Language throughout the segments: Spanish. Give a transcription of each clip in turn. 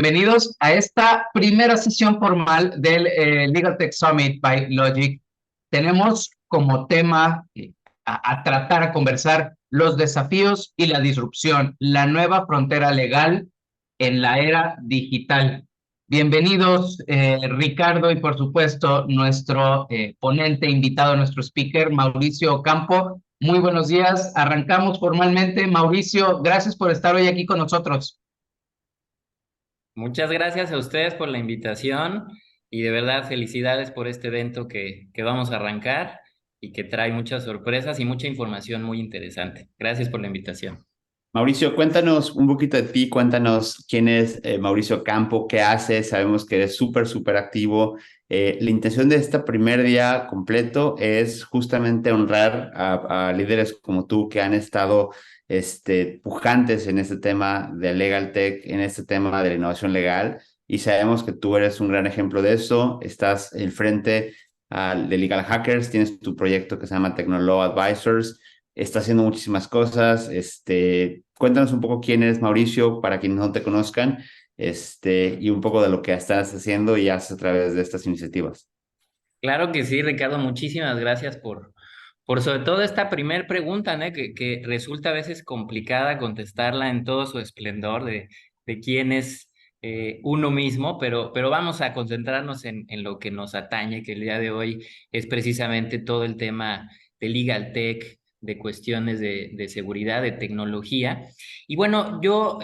Bienvenidos a esta primera sesión formal del Legal Tech Summit by Logic. Tenemos como tema a tratar, a conversar los desafíos y la disrupción, la nueva frontera legal en la era digital. Bienvenidos, Ricardo, y por supuesto nuestro ponente invitado, nuestro speaker, Mauricio Ocampo. Muy buenos días. Arrancamos formalmente. Mauricio, gracias por estar hoy aquí con nosotros. Muchas gracias a ustedes por la invitación y de verdad felicidades por este evento que vamos a arrancar y que trae muchas sorpresas y mucha información muy interesante. Gracias por la invitación. Mauricio, cuéntanos un poquito de ti, cuéntanos quién es Mauricio Campo, qué haces, sabemos que eres súper activo. La intención de este primer día completo es justamente honrar a líderes como tú que han estado pujantes en este tema de Legal Tech, en este tema de la innovación legal, y sabemos que tú eres un gran ejemplo de eso. Estás en frente de Legal Hackers, tienes tu proyecto que se llama Technolaw Advisors. Está haciendo muchísimas cosas. Cuéntanos un poco quién eres Mauricio, para quienes no te conozcan, y un poco de lo que estás haciendo y haces a través de estas iniciativas. Claro que sí, Ricardo, muchísimas gracias por sobre todo esta primer pregunta, ¿no? Que resulta a veces complicada contestarla en todo su esplendor de quién es uno mismo, pero vamos a concentrarnos en lo que nos atañe, que el día de hoy es precisamente todo el tema de legal tech, de cuestiones de seguridad, de tecnología. Y bueno, yo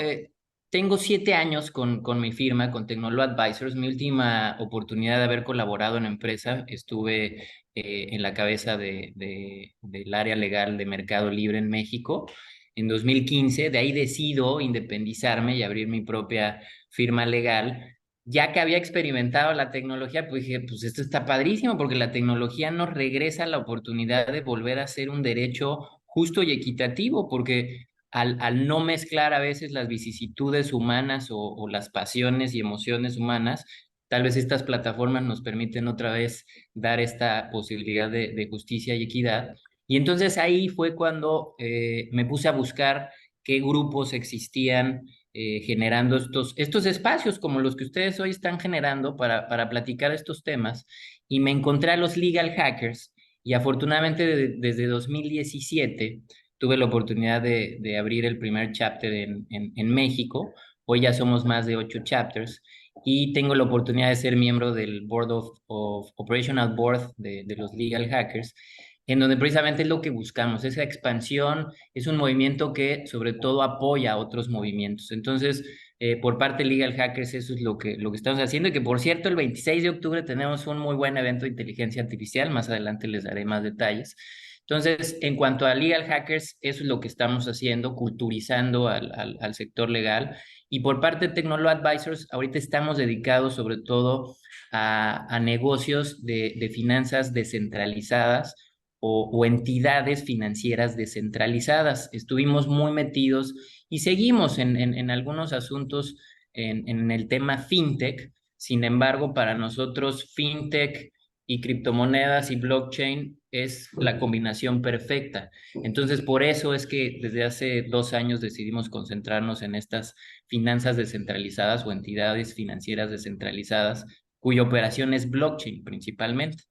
tengo 7 años con mi firma, con Technolaw Advisors. Mi última oportunidad de haber colaborado en la empresa, estuve en la cabeza del área legal de Mercado Libre en México en 2015. De ahí decido independizarme y abrir mi propia firma legal. Ya que había experimentado la tecnología, pues dije, pues esto está padrísimo porque la tecnología nos regresa la oportunidad de volver a ser un derecho justo y equitativo, porque al no mezclar a veces las vicisitudes humanas o las pasiones y emociones humanas, tal vez estas plataformas nos permiten otra vez dar esta posibilidad de justicia y equidad. Y entonces ahí fue cuando me puse a buscar qué grupos existían generando estos espacios como los que ustedes hoy están generando para platicar estos temas. Y me encontré a los legal hackers y afortunadamente desde 2017 tuve la oportunidad de abrir el primer chapter en México. Hoy ya somos más de 8 chapters y tengo la oportunidad de ser miembro del Board of Operational Board de los Legal Hackers, en donde precisamente es lo que buscamos, esa expansión. Es un movimiento que sobre todo apoya a otros movimientos. Entonces, por parte de Legal Hackers, eso es lo que estamos haciendo. Y que, por cierto, el 26 de octubre tenemos un muy buen evento de inteligencia artificial. Más adelante les daré más detalles. Entonces, en cuanto a Legal Hackers, eso es lo que estamos haciendo, culturizando al sector legal. Y por parte de Technolaw Advisors, ahorita estamos dedicados sobre todo a negocios de finanzas descentralizadas o entidades financieras descentralizadas. Estuvimos muy metidos y seguimos en algunos asuntos en el tema fintech. Sin embargo, para nosotros fintech y criptomonedas y blockchain es la combinación perfecta. Entonces, por eso es que desde hace 2 años decidimos concentrarnos en estas finanzas descentralizadas o entidades financieras descentralizadas, cuya operación es blockchain principalmente.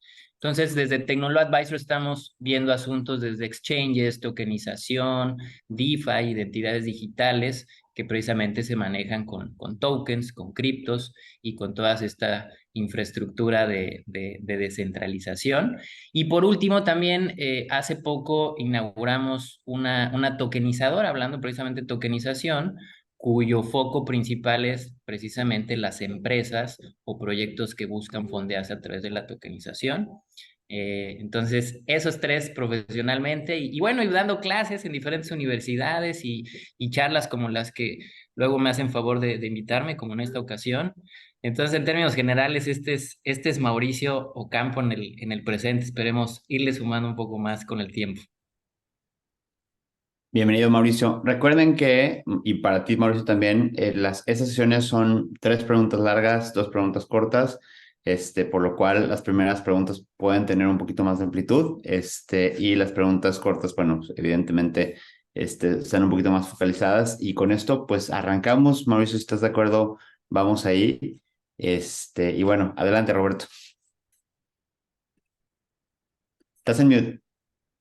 Entonces, desde Technolaw Advisor estamos viendo asuntos desde exchanges, tokenización, DeFi, identidades digitales, que precisamente se manejan con tokens, con criptos y con toda esta infraestructura de descentralización. Y por último, también hace poco inauguramos una tokenizadora, hablando precisamente de tokenización, cuyo foco principal es precisamente las empresas o proyectos que buscan fondearse a través de la tokenización. Entonces, esos tres profesionalmente y bueno, y dando clases en diferentes universidades y charlas como las que luego me hacen favor de invitarme, como en esta ocasión. Entonces, en términos generales, este es Mauricio Ocampo en el presente. Esperemos irle sumando un poco más con el tiempo. Bienvenido, Mauricio. Recuerden que, y para ti, Mauricio, también, estas sesiones son 3 preguntas largas, 2 preguntas cortas, por lo cual las primeras preguntas pueden tener un poquito más de amplitud, y las preguntas cortas, bueno, evidentemente, están un poquito más focalizadas. Y con esto, pues, arrancamos. Mauricio, si estás de acuerdo, vamos ahí. Y bueno, adelante, Roberto. Estás en mute.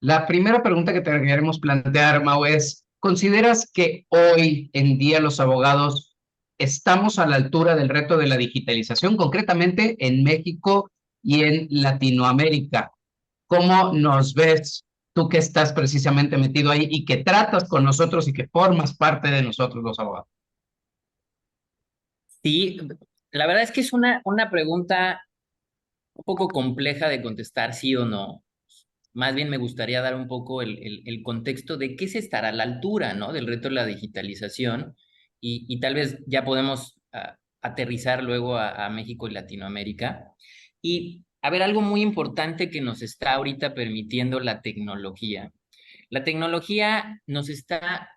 La primera pregunta que te queremos plantear, Mau, es, ¿consideras que hoy en día los abogados estamos a la altura del reto de la digitalización, concretamente en México y en Latinoamérica? ¿Cómo nos ves tú que estás precisamente metido ahí y que tratas con nosotros y que formas parte de nosotros los abogados? Sí, la verdad es que es una pregunta un poco compleja de contestar sí o no. Más bien me gustaría dar un poco el contexto de qué se estará a la altura, ¿no? Del reto de la digitalización y tal vez ya podemos aterrizar luego a México y Latinoamérica. Y a ver, algo muy importante que nos está ahorita permitiendo la tecnología. La tecnología nos está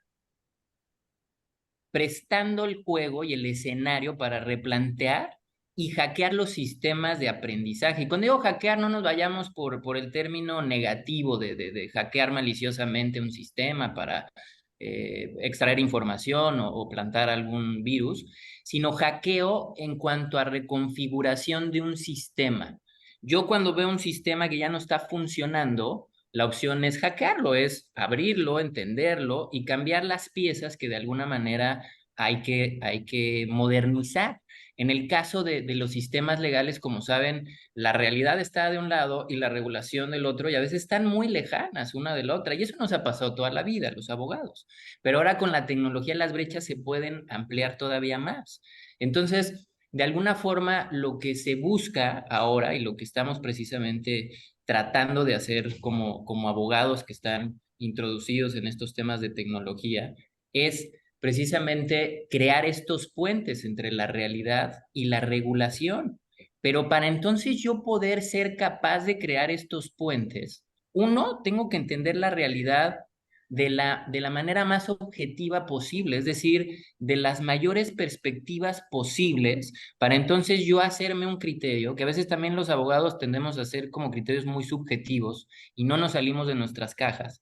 prestando el juego y el escenario para replantear y hackear los sistemas de aprendizaje. Y cuando digo hackear, no nos vayamos por el término negativo de hackear maliciosamente un sistema para extraer información o plantar algún virus, sino hackeo en cuanto a reconfiguración de un sistema. Yo cuando veo un sistema que ya no está funcionando, la opción es hackearlo, es abrirlo, entenderlo y cambiar las piezas que de alguna manera hay que modernizar. En el caso de los sistemas legales, como saben, la realidad está de un lado y la regulación del otro, y a veces están muy lejanas una de la otra, y eso nos ha pasado toda la vida, los abogados. Pero ahora con la tecnología las brechas se pueden ampliar todavía más. Entonces, de alguna forma, lo que se busca ahora y lo que estamos precisamente tratando de hacer como abogados que están introducidos en estos temas de tecnología es precisamente crear estos puentes entre la realidad y la regulación. Pero para entonces yo poder ser capaz de crear estos puentes, uno, tengo que entender la realidad de la manera más objetiva posible, es decir, de las mayores perspectivas posibles, para entonces yo hacerme un criterio, que a veces también los abogados tendemos a hacer como criterios muy subjetivos y no nos salimos de nuestras cajas.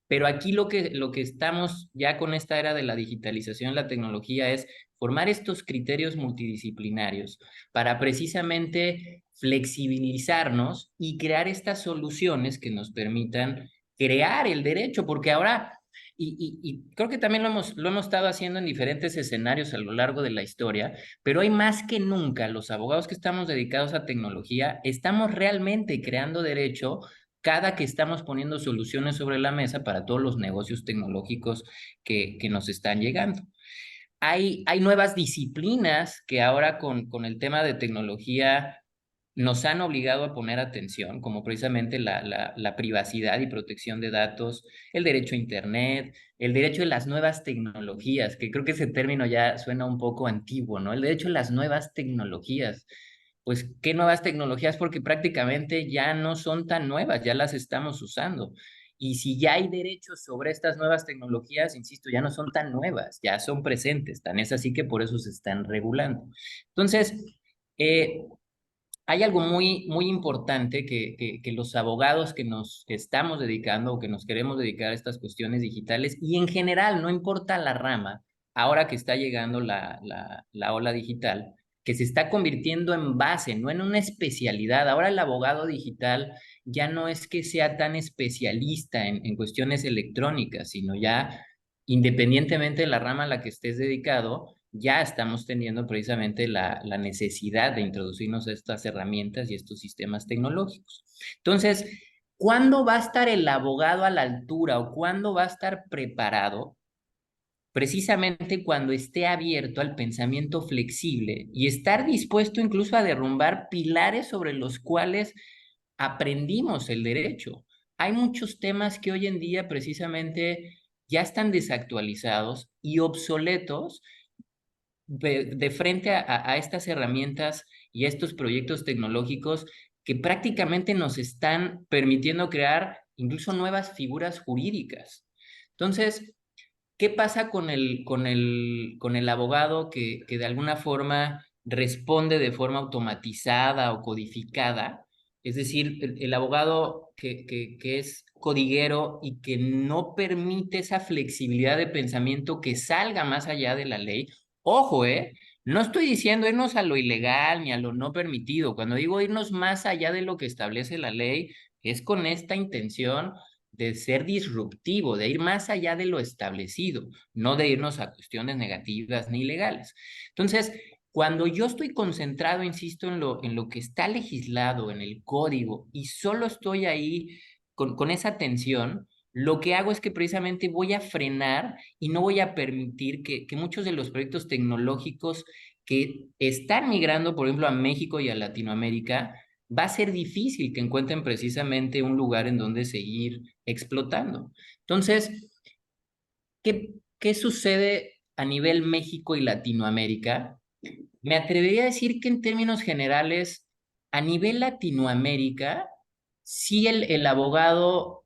Pero aquí lo que estamos ya con esta era de la digitalización, la tecnología, es formar estos criterios multidisciplinarios para precisamente flexibilizarnos y crear estas soluciones que nos permitan crear el derecho, porque ahora, y creo que también lo hemos estado haciendo en diferentes escenarios a lo largo de la historia, pero hoy más que nunca los abogados que estamos dedicados a tecnología estamos realmente creando derecho cada que estamos poniendo soluciones sobre la mesa para todos los negocios tecnológicos que nos están llegando. Hay nuevas disciplinas que ahora con el tema de tecnología nos han obligado a poner atención, como precisamente la privacidad y protección de datos, el derecho a Internet, el derecho de las nuevas tecnologías, que creo que ese término ya suena un poco antiguo, ¿no? El derecho a las nuevas tecnologías. Pues, ¿qué nuevas tecnologías? Porque prácticamente ya no son tan nuevas, ya las estamos usando. Y si ya hay derechos sobre estas nuevas tecnologías, insisto, ya no son tan nuevas, ya son presentes, tan es así que por eso se están regulando. Entonces, eh, hay algo muy importante que los abogados que nos estamos dedicando o que nos queremos dedicar a estas cuestiones digitales y en general, no importa la rama, ahora que está llegando la ola digital, que se está convirtiendo en base, no en una especialidad. Ahora el abogado digital ya no es que sea tan especialista en cuestiones electrónicas, sino ya independientemente de la rama a la que estés dedicado, ya estamos teniendo precisamente la necesidad de introducirnos estas herramientas y estos sistemas tecnológicos. Entonces, ¿cuándo va a estar el abogado a la altura o cuándo va a estar preparado? Precisamente cuando esté abierto al pensamiento flexible y estar dispuesto incluso a derrumbar pilares sobre los cuales aprendimos el derecho. Hay muchos temas que hoy en día precisamente ya están desactualizados y obsoletos de frente a estas herramientas y a estos proyectos tecnológicos que prácticamente nos están permitiendo crear incluso nuevas figuras jurídicas. Entonces, ¿qué pasa con el abogado que de alguna forma responde de forma automatizada o codificada? Es decir, el abogado que es codiguero y que no permite esa flexibilidad de pensamiento que salga más allá de la ley. Ojo, No estoy diciendo irnos a lo ilegal ni a lo no permitido. Cuando digo irnos más allá de lo que establece la ley, es con esta intención de ser disruptivo, de ir más allá de lo establecido, no de irnos a cuestiones negativas ni ilegales. Entonces, cuando yo estoy concentrado, insisto, en lo que está legislado, en el código, y solo estoy ahí con esa atención, lo que hago es que precisamente voy a frenar y no voy a permitir que muchos de los proyectos tecnológicos que están migrando, por ejemplo, a México y a Latinoamérica, va a ser difícil que encuentren precisamente un lugar en donde seguir explotando. Entonces, ¿qué sucede a nivel México y Latinoamérica? Me atrevería a decir que en términos generales, a nivel Latinoamérica, sí el abogado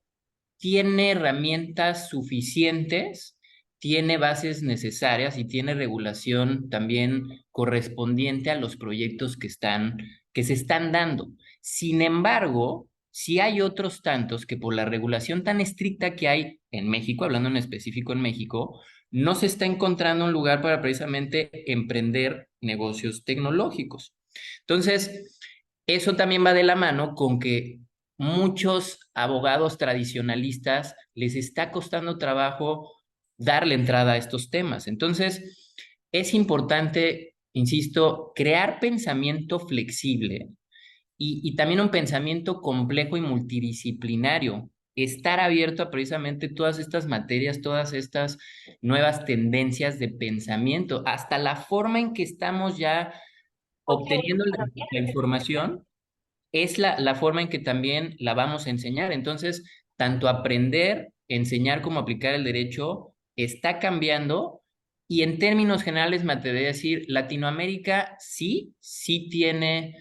tiene herramientas suficientes, tiene bases necesarias y tiene regulación también correspondiente a los proyectos que se están dando. Sin embargo, si hay otros tantos que por la regulación tan estricta que hay en México, hablando en específico en México, no se está encontrando un lugar para precisamente emprender negocios tecnológicos. Entonces, eso también va de la mano con que muchos abogados tradicionalistas les está costando trabajo darle entrada a estos temas. Entonces, es importante, insisto, crear pensamiento flexible y también un pensamiento complejo y multidisciplinario. Estar abierto a precisamente todas estas materias, todas estas nuevas tendencias de pensamiento, hasta la forma en que estamos ya obteniendo la información es la forma en que también la vamos a enseñar. Entonces, tanto aprender, enseñar cómo aplicar el derecho está cambiando y en términos generales me atrevería a decir, Latinoamérica sí tiene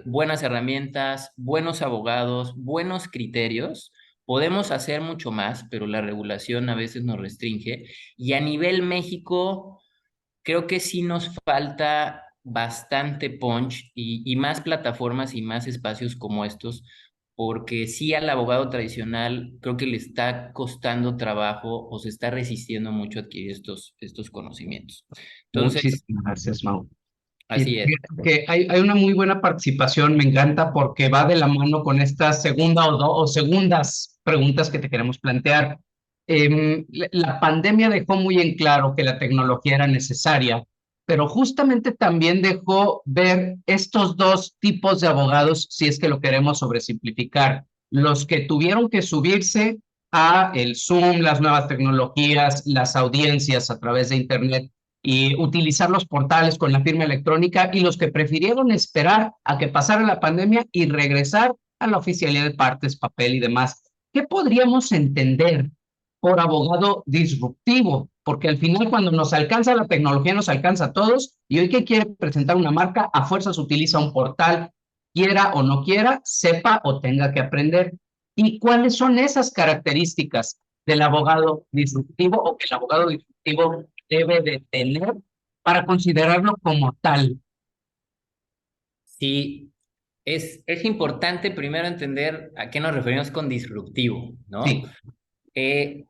buenas herramientas, buenos abogados, buenos criterios. Podemos hacer mucho más, pero la regulación a veces nos restringe. Y a nivel México, creo que sí nos falta bastante punch y más plataformas y más espacios como estos, porque sí al abogado tradicional creo que le está costando trabajo o se está resistiendo mucho a adquirir estos conocimientos. Entonces, Muchísimas gracias, Mau. Y así es. fíjate que hay una muy buena participación, me encanta porque va de la mano con esta segunda o segundas preguntas que te queremos plantear. La pandemia dejó muy en claro que la tecnología era necesaria, pero justamente también dejó ver estos dos tipos de abogados, si es que lo queremos sobresimplificar, los que tuvieron que subirse a el Zoom, las nuevas tecnologías, las audiencias a través de Internet y utilizar los portales con la firma electrónica y los que prefirieron esperar a que pasara la pandemia y regresar a la oficialidad de partes, papel y demás. ¿Qué podríamos entender por abogado disruptivo? Porque al final cuando nos alcanza la tecnología nos alcanza a todos y hoy que quiere presentar una marca a fuerzas utiliza un portal, quiera o no quiera, sepa o tenga que aprender. ¿Y cuáles son esas características del abogado disruptivo o que el abogado disruptivo debe de tener para considerarlo como tal? Sí, es importante primero entender a qué nos referimos con disruptivo, ¿no? Sí, Eh,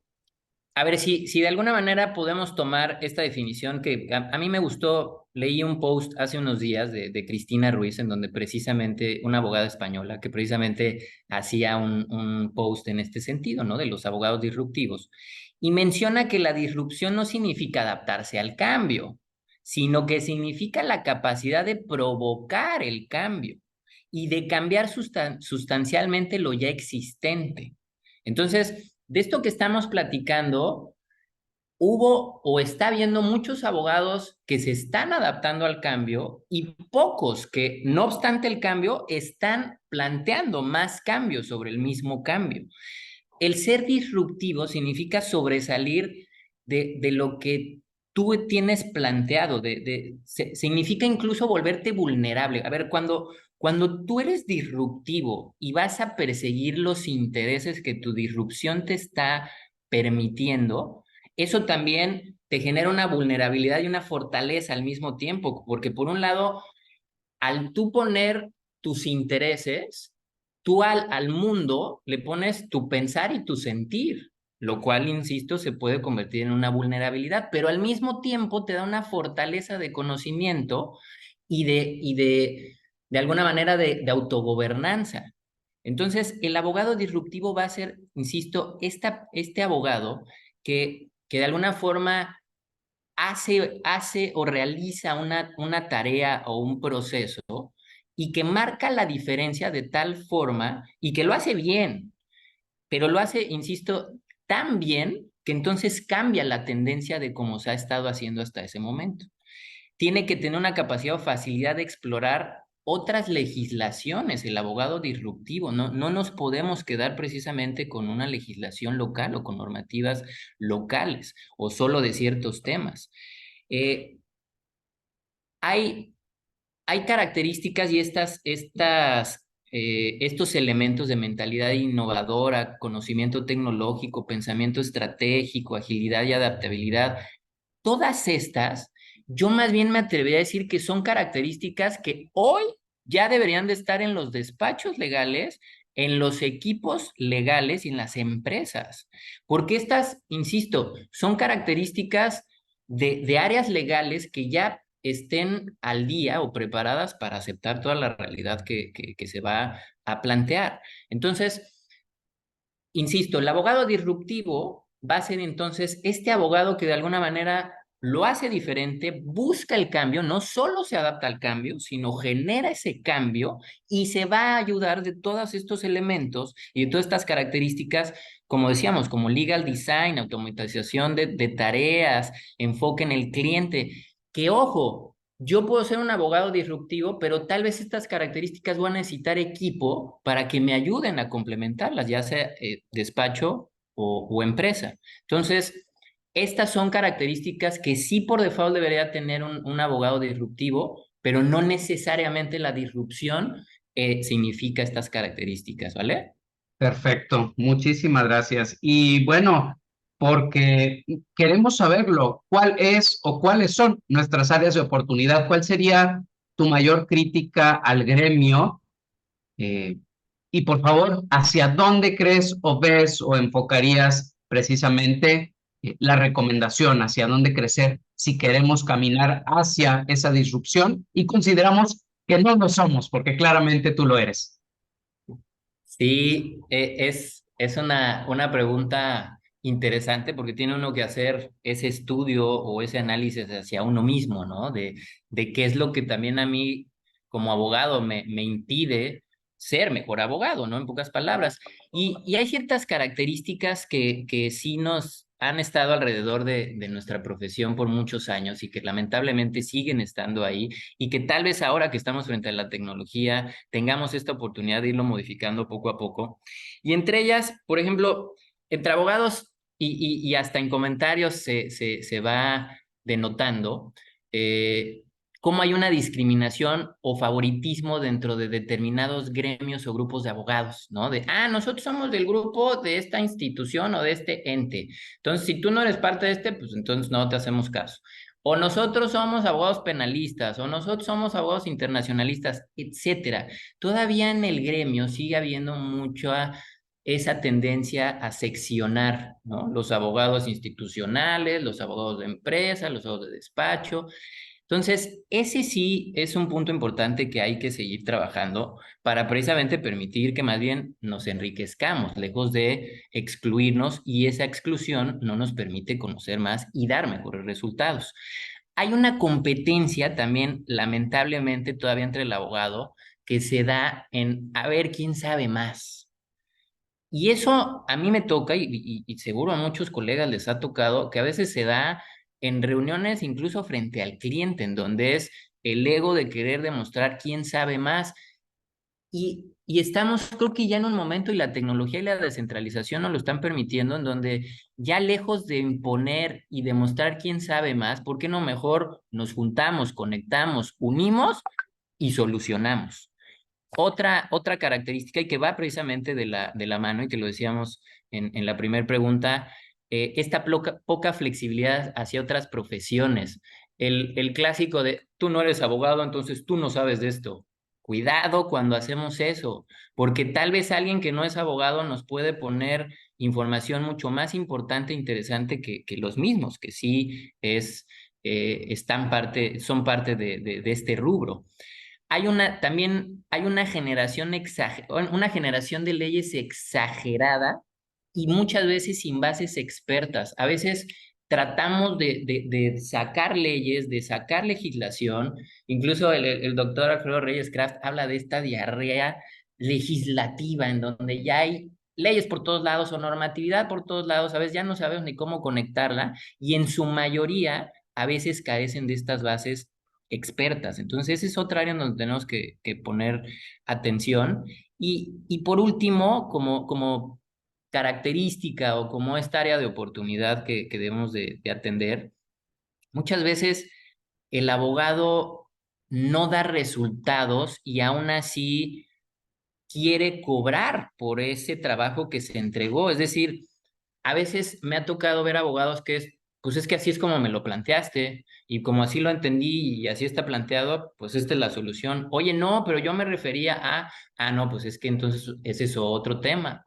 A ver, si de alguna manera podemos tomar esta definición que a mí me gustó, leí un post hace unos días de Cristina Ruiz, en donde precisamente, una abogada española, que precisamente hacía un post en este sentido, ¿no? De los abogados disruptivos. Y menciona que la disrupción no significa adaptarse al cambio, sino que significa la capacidad de provocar el cambio y de cambiar sustancialmente lo ya existente. Entonces, de esto que estamos platicando, hubo o está habiendo muchos abogados que se están adaptando al cambio y pocos que, no obstante el cambio, están planteando más cambios sobre el mismo cambio. El ser disruptivo significa sobresalir de lo que tú tienes planteado, significa incluso volverte vulnerable. A ver, cuando tú eres disruptivo y vas a perseguir los intereses que tu disrupción te está permitiendo, eso también te genera una vulnerabilidad y una fortaleza al mismo tiempo, porque por un lado, al tú poner tus intereses, tú al mundo le pones tu pensar y tu sentir. lo cual, insisto, se puede convertir en una vulnerabilidad, pero al mismo tiempo te da una fortaleza de conocimiento de alguna manera, de autogobernanza. Entonces, el abogado disruptivo va a ser, insisto, este abogado que de alguna forma hace o realiza una tarea o un proceso y que marca la diferencia de tal forma y que lo hace bien, pero lo hace, insisto, tan bien que entonces cambia la tendencia de cómo se ha estado haciendo hasta ese momento. Tiene que tener una capacidad o facilidad de explorar otras legislaciones, el abogado disruptivo. No nos podemos quedar precisamente con una legislación local o con normativas locales o solo de ciertos temas. Eh, hay, hay características y estos elementos de mentalidad innovadora, conocimiento tecnológico, pensamiento estratégico, agilidad y adaptabilidad. Todas estas, yo más bien me atrevería a decir que son características que hoy ya deberían de estar en los despachos legales, en los equipos legales y en las empresas. Porque estas, insisto, son características de áreas legales que ya estén al día o preparadas para aceptar toda la realidad que se va a plantear. Entonces, insisto, el abogado disruptivo va a ser entonces este abogado que de alguna manera lo hace diferente, busca el cambio, no solo se adapta al cambio, sino genera ese cambio y se va a ayudar de todos estos elementos y de todas estas características, como decíamos, como legal design, automatización de tareas, enfoque en el cliente, que ojo, yo puedo ser un abogado disruptivo, pero tal vez estas características van a necesitar equipo para que me ayuden a complementarlas, ya sea despacho o empresa. Entonces, estas son características que sí por default debería tener un abogado disruptivo, pero no necesariamente la disrupción significa estas características, ¿vale? Perfecto, muchísimas gracias. Y bueno, porque queremos saberlo, ¿cuál es o cuáles son nuestras áreas de oportunidad? ¿Cuál sería tu mayor crítica al gremio? Eh, y por favor, ¿hacia dónde crees o ves o enfocarías precisamente la recomendación? ¿Hacia dónde crecer si queremos caminar hacia esa disrupción? Y consideramos que no lo somos, porque claramente tú lo eres. Sí, es una pregunta interesante porque tiene uno que hacer ese estudio o ese análisis hacia uno mismo, ¿no? De qué es lo que también a mí como abogado me impide ser mejor abogado, ¿no? En pocas palabras. Y hay ciertas características que sí nos han estado alrededor de nuestra profesión por muchos años y que lamentablemente siguen estando ahí y que tal vez ahora que estamos frente a la tecnología tengamos esta oportunidad de irlo modificando poco a poco. Y entre ellas, por ejemplo, entre abogados y hasta en comentarios se va denotando cómo hay una discriminación o favoritismo dentro de determinados gremios o grupos de abogados, ¿no? Nosotros somos del grupo de esta institución o de este ente. Entonces, si tú no eres parte de este, pues entonces no te hacemos caso. O nosotros somos abogados penalistas, o nosotros somos abogados internacionalistas, etcétera. Todavía en el gremio sigue habiendo mucha esa tendencia a seccionar, ¿no? Los abogados institucionales, los abogados de empresa, los abogados de despacho. Entonces, ese sí es un punto importante que hay que seguir trabajando para precisamente permitir que más bien nos enriquezcamos, lejos de excluirnos, y esa exclusión no nos permite conocer más y dar mejores resultados. Hay una competencia también, lamentablemente, todavía entre el abogado que se da en a ver quién sabe más. Y eso a mí me toca y seguro a muchos colegas les ha tocado que a veces se da en reuniones incluso frente al cliente, en donde es el ego de querer demostrar quién sabe más. Y estamos, creo que ya en un momento, y la tecnología y la descentralización nos lo están permitiendo, en donde ya lejos de imponer y demostrar quién sabe más, ¿por qué no mejor nos juntamos, conectamos, unimos y solucionamos? Otra característica y que va precisamente de la mano y que lo decíamos en la primera pregunta, esta poca flexibilidad hacia otras profesiones. El clásico de tú no eres abogado, entonces tú no sabes de esto. cuidado cuando hacemos eso, porque tal vez alguien que no es abogado nos puede poner información mucho más importante e interesante que los mismos, que sí son parte de este rubro. También hay una una generación de leyes exagerada y muchas veces sin bases expertas. A veces tratamos de sacar leyes, de sacar legislación. Incluso el doctor Alfredo Reyes Kraft habla de esta diarrea legislativa en donde ya hay leyes por todos lados o normatividad por todos lados, a veces ya no sabemos ni cómo conectarla y en su mayoría a veces carecen de estas bases expertas. Entonces, ese es otra área donde tenemos que poner atención. Y por último, como característica o como esta área de oportunidad que debemos de atender, muchas veces el abogado no da resultados y aún así quiere cobrar por ese trabajo que se entregó. Es decir, a veces me ha tocado ver abogados pues es que así es como me lo planteaste y como así lo entendí y así está planteado, pues esta es la solución. Oye, no, pero yo me refería no, pues es que entonces es eso otro tema,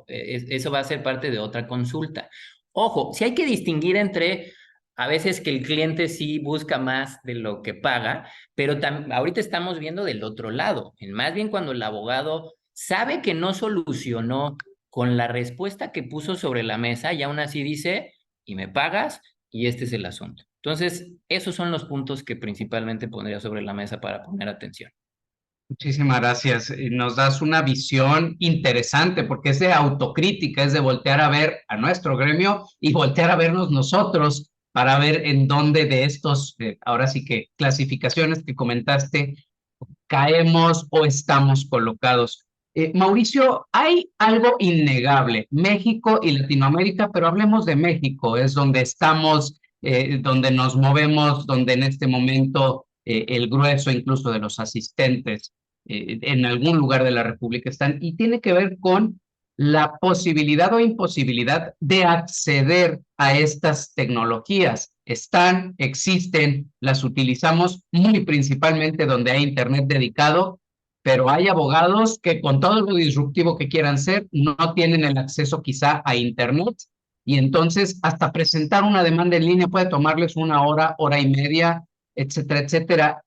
eso va a ser parte de otra consulta. Ojo, si hay que distinguir entre a veces que el cliente sí busca más de lo que paga, pero ahorita estamos viendo del otro lado, más bien cuando el abogado sabe que no solucionó con la respuesta que puso sobre la mesa y aún así dice, y me pagas, y este es el asunto. Entonces, esos son los puntos que principalmente pondría sobre la mesa para poner atención. Muchísimas gracias. Nos das una visión interesante porque es de autocrítica, es de voltear a ver a nuestro gremio y voltear a vernos nosotros para ver en dónde de estos, ahora sí que clasificaciones que comentaste, caemos o estamos colocados. Mauricio, hay algo innegable, México y Latinoamérica, pero hablemos de México, es donde estamos, donde nos movemos, donde en este momento el grueso incluso de los asistentes en algún lugar de la República están, y tiene que ver con la posibilidad o imposibilidad de acceder a estas tecnologías. Están, existen, las utilizamos muy principalmente donde hay internet dedicado, pero hay abogados que con todo lo disruptivo que quieran ser, no tienen el acceso quizá a internet y entonces hasta presentar una demanda en línea puede tomarles una hora, hora y media, etcétera, etcétera.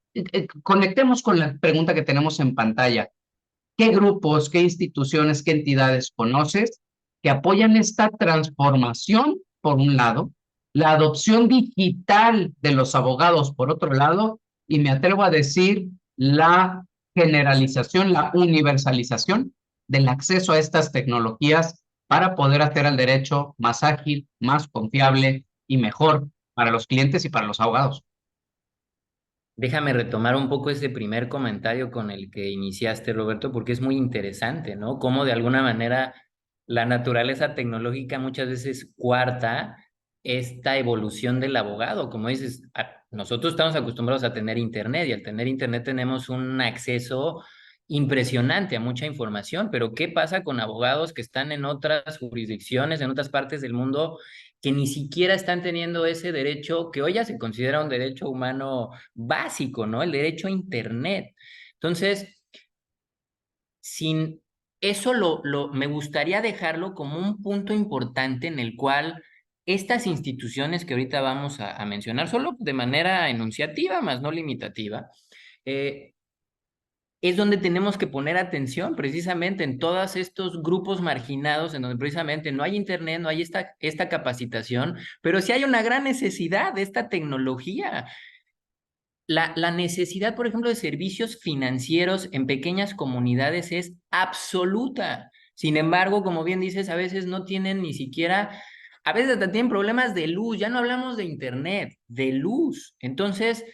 Conectemos con la pregunta que tenemos en pantalla. ¿Qué grupos, qué instituciones, qué entidades conoces que apoyan esta transformación, por un lado, la adopción digital de los abogados, por otro lado, y me atrevo a decir la generalización, la universalización del acceso a estas tecnologías para poder hacer el derecho más ágil, más confiable y mejor para los clientes y para los abogados? Déjame retomar un poco ese primer comentario con el que iniciaste, Roberto, porque es muy interesante, ¿no? Cómo de alguna manera la naturaleza tecnológica muchas veces cuarta esta evolución del abogado. Como dices, nosotros estamos acostumbrados a tener internet y al tener internet tenemos un acceso impresionante a mucha información, pero ¿qué pasa con abogados que están en otras jurisdicciones, en otras partes del mundo, que ni siquiera están teniendo ese derecho que hoy ya se considera un derecho humano básico, ¿no? El derecho a Internet. Entonces, sin eso me gustaría dejarlo como un punto importante en el cual estas instituciones que ahorita vamos a mencionar, solo de manera enunciativa, más no limitativa, eh, es donde tenemos que poner atención precisamente en todos estos grupos marginados, en donde precisamente no hay internet, no hay esta capacitación, pero sí hay una gran necesidad de esta tecnología. La necesidad, por ejemplo, de servicios financieros en pequeñas comunidades es absoluta. Sin embargo, como bien dices, a veces no tienen ni siquiera, a veces hasta tienen problemas de luz, ya no hablamos de internet, de luz. Entonces,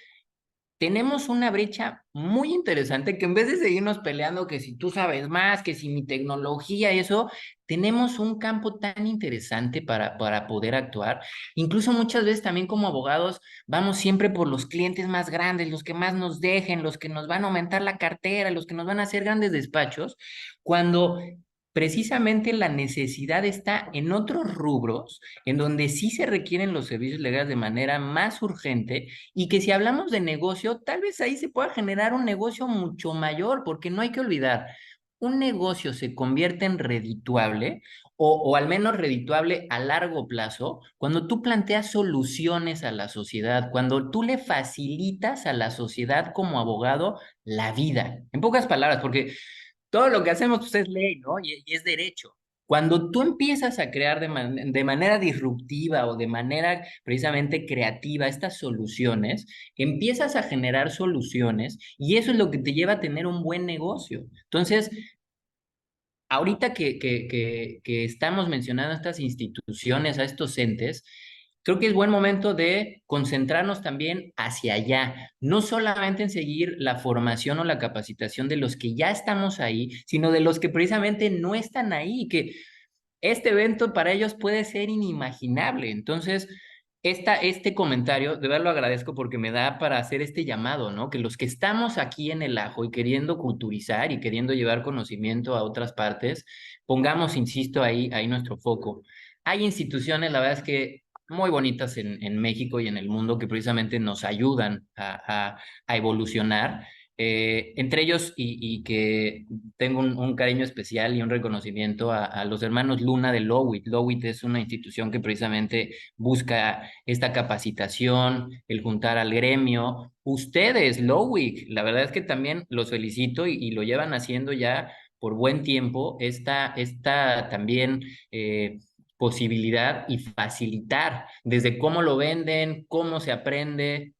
tenemos una brecha muy interesante que en vez de seguirnos peleando que si tú sabes más, que si mi tecnología y eso, tenemos un campo tan interesante para poder actuar. Incluso muchas veces también como abogados vamos siempre por los clientes más grandes, los que más nos dejen, los que nos van a aumentar la cartera, los que nos van a hacer grandes despachos, cuando precisamente la necesidad está en otros rubros, en donde sí se requieren los servicios legales de manera más urgente, y que si hablamos de negocio, tal vez ahí se pueda generar un negocio mucho mayor, porque no hay que olvidar, un negocio se convierte en redituable, o al menos redituable a largo plazo, cuando tú planteas soluciones a la sociedad, cuando tú le facilitas a la sociedad como abogado la vida. En pocas palabras, porque todo lo que hacemos pues, es ley, ¿no? Y es derecho. Cuando tú empiezas a crear de manera disruptiva o de manera precisamente creativa estas soluciones, empiezas a generar soluciones y eso es lo que te lleva a tener un buen negocio. Entonces, ahorita que estamos mencionando a estas instituciones, a estos entes, creo que es buen momento de concentrarnos también hacia allá, no solamente en seguir la formación o la capacitación de los que ya estamos ahí, sino de los que precisamente no están ahí, que este evento para ellos puede ser inimaginable. Entonces, este comentario, de verdad lo agradezco porque me da para hacer este llamado, ¿no? Que los que estamos aquí en el Ajo y queriendo culturizar y queriendo llevar conocimiento a otras partes, pongamos, insisto, ahí nuestro foco. Hay instituciones, la verdad es que muy bonitas en México y en el mundo que precisamente nos ayudan a evolucionar. Entre ellos, y que tengo un cariño especial y un reconocimiento a los hermanos Luna de Lowit. Lowit es una institución que precisamente busca esta capacitación, el juntar al gremio. Ustedes, Lowit, la verdad es que también los felicito y lo llevan haciendo ya por buen tiempo, esta también posibilidad y facilitar desde cómo lo venden, cómo se aprende,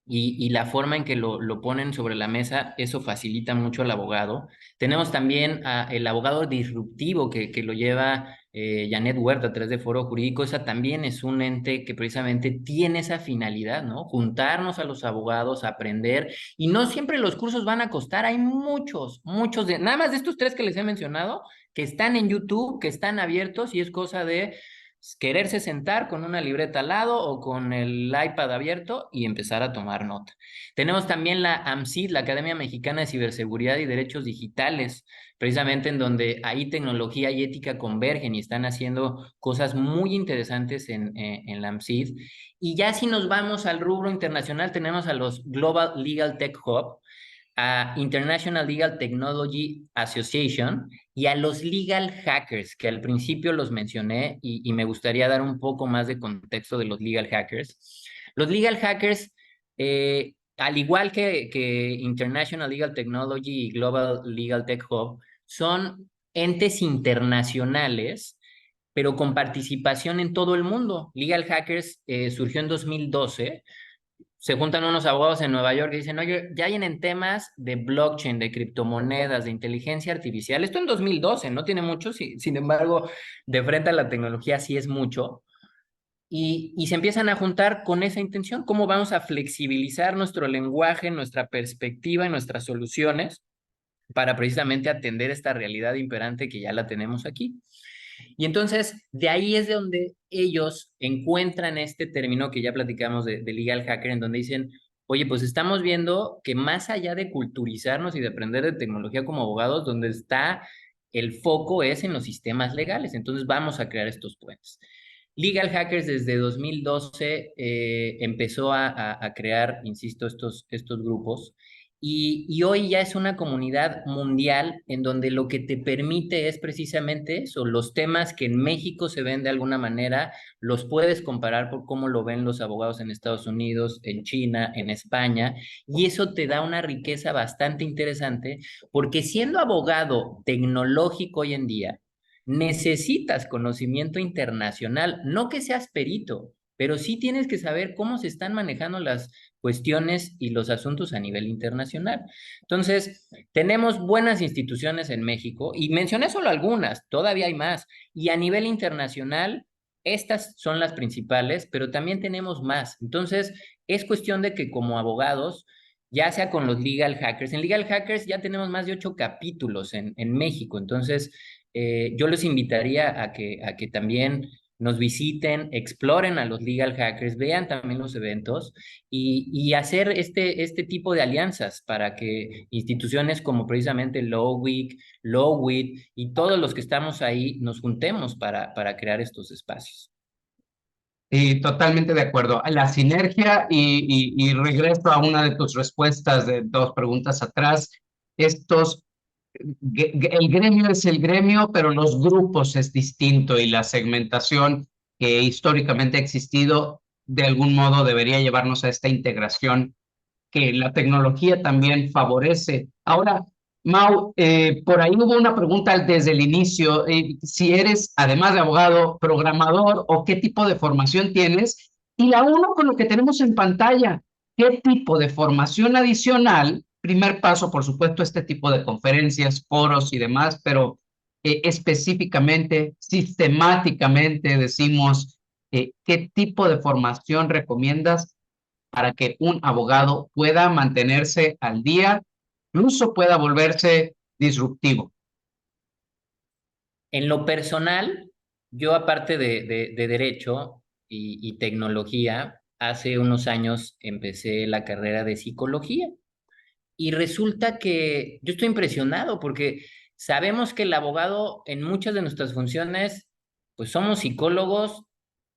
y la forma en que lo ponen sobre la mesa, eso facilita mucho al abogado. Tenemos también el abogado disruptivo que lo lleva Janet Huerta a través de Foro Jurídico. Esa también es un ente que precisamente tiene esa finalidad, ¿no? Juntarnos a los abogados, aprender, y no siempre los cursos van a costar. Hay muchos nada más de estos tres que les he mencionado, que están en YouTube, que están abiertos, y es cosa de quererse sentar con una libreta al lado o con el iPad abierto y empezar a tomar nota. Tenemos también la AMCID, la Academia Mexicana de Ciberseguridad y Derechos Digitales, precisamente en donde ahí tecnología y ética convergen y están haciendo cosas muy interesantes en la AMCID. Y ya si nos vamos al rubro internacional, tenemos a los Global Legal Tech Hub, a International Legal Technology Association y a los legal hackers, que al principio los mencioné y me gustaría dar un poco más de contexto de los legal hackers. Los legal hackers, al igual que International Legal Technology y Global Legal Tech Hub, son entes internacionales, pero con participación en todo el mundo. Legal Hackers surgió en 2012. Se juntan unos abogados en Nueva York y dicen, oye, ya vienen temas de blockchain, de criptomonedas, de inteligencia artificial. Esto en 2012, no tiene mucho, sin embargo, de frente a la tecnología sí es mucho. Y se empiezan a juntar con esa intención, cómo vamos a flexibilizar nuestro lenguaje, nuestra perspectiva y nuestras soluciones para precisamente atender esta realidad imperante que ya la tenemos aquí. Y entonces, de ahí es de donde ellos encuentran este término que ya platicamos de legal hacker, en donde dicen, oye, pues estamos viendo que más allá de culturizarnos y de aprender de tecnología como abogados, donde está el foco es en los sistemas legales. Entonces, vamos a crear estos puentes. Legal Hackers desde 2012 empezó a crear, insisto, estos grupos, y hoy ya es una comunidad mundial en donde lo que te permite es precisamente eso, los temas que en México se ven de alguna manera, los puedes comparar por cómo lo ven los abogados en Estados Unidos, en China, en España, y eso te da una riqueza bastante interesante, porque siendo abogado tecnológico hoy en día, necesitas conocimiento internacional, no que seas perito, pero sí tienes que saber cómo se están manejando las cuestiones y los asuntos a nivel internacional. Entonces, tenemos buenas instituciones en México y mencioné solo algunas, todavía hay más. Y a nivel internacional, estas son las principales, pero también tenemos más. Entonces, es cuestión de que como abogados, ya sea con los Legal Hackers, en Legal Hackers ya tenemos más de 8 capítulos en México. Entonces, yo les invitaría a que también nos visiten, exploren a los legal hackers, vean también los eventos y hacer este tipo de alianzas para que instituciones como precisamente Lowig, Lowit y todos los que estamos ahí nos juntemos para crear estos espacios. Y totalmente de acuerdo. La sinergia y regreso a una de tus respuestas de dos preguntas atrás. Estos, el gremio es el gremio, pero los grupos es distinto y la segmentación que históricamente ha existido de algún modo debería llevarnos a esta integración que la tecnología también favorece. Ahora, Mau, por ahí hubo una pregunta desde el inicio, si eres, además de abogado, programador o qué tipo de formación tienes. Y la uno con lo que tenemos en pantalla, qué tipo de formación adicional, primer paso, por supuesto, este tipo de conferencias, foros y demás, pero específicamente, sistemáticamente decimos, ¿qué tipo de formación recomiendas para que un abogado pueda mantenerse al día, incluso pueda volverse disruptivo? En lo personal, yo aparte de derecho y tecnología, hace unos años empecé la carrera de psicología y resulta que yo estoy impresionado porque sabemos que el abogado en muchas de nuestras funciones, pues somos psicólogos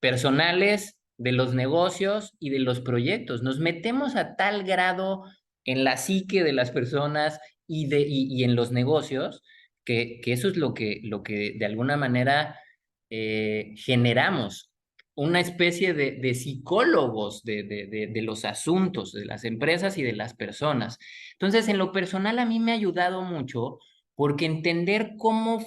personales de los negocios y de los proyectos. Nos metemos a tal grado en la psique de las personas y en los negocios que eso es lo que de alguna manera generamos una especie de psicólogos de los asuntos, de las empresas y de las personas. Entonces, en lo personal, a mí me ha ayudado mucho porque entender cómo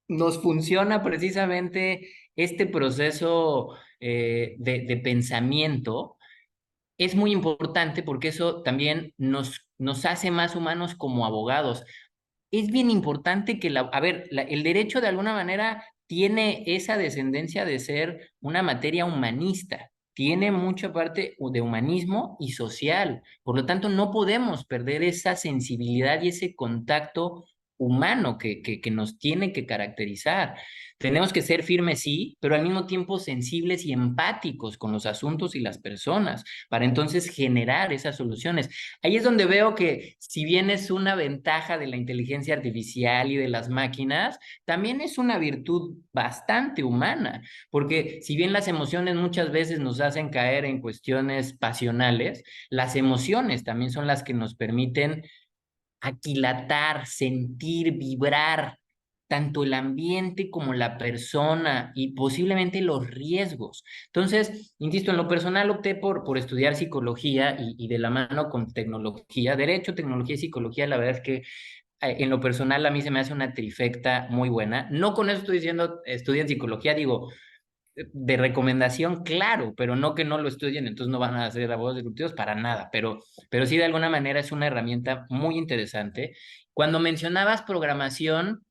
nos funciona precisamente este proceso de pensamiento es muy importante porque eso también nos hace más humanos como abogados. Es bien importante que a ver, el derecho de alguna manera tiene esa descendencia de ser una materia humanista, tiene mucha parte de humanismo y social, por lo tanto no podemos perder esa sensibilidad y ese contacto humano que nos tiene que caracterizar. Tenemos que ser firmes, sí, pero al mismo tiempo sensibles y empáticos con los asuntos y las personas, para entonces generar esas soluciones. Ahí es donde veo que si bien es una ventaja de la inteligencia artificial y de las máquinas, también es una virtud bastante humana, porque si bien las emociones muchas veces nos hacen caer en cuestiones pasionales, las emociones también son las que nos permiten aquilatar, sentir, vibrar tanto el ambiente como la persona y posiblemente los riesgos. Entonces, insisto, en lo personal opté por estudiar psicología y de la mano con tecnología, derecho, tecnología y psicología. La verdad es que en lo personal a mí se me hace una trifecta muy buena. No con eso estoy diciendo estudien psicología, digo, de recomendación, claro, pero no que no lo estudien, entonces no van a ser abogados disruptivos para nada, pero sí de alguna manera es una herramienta muy interesante. Cuando mencionabas programación,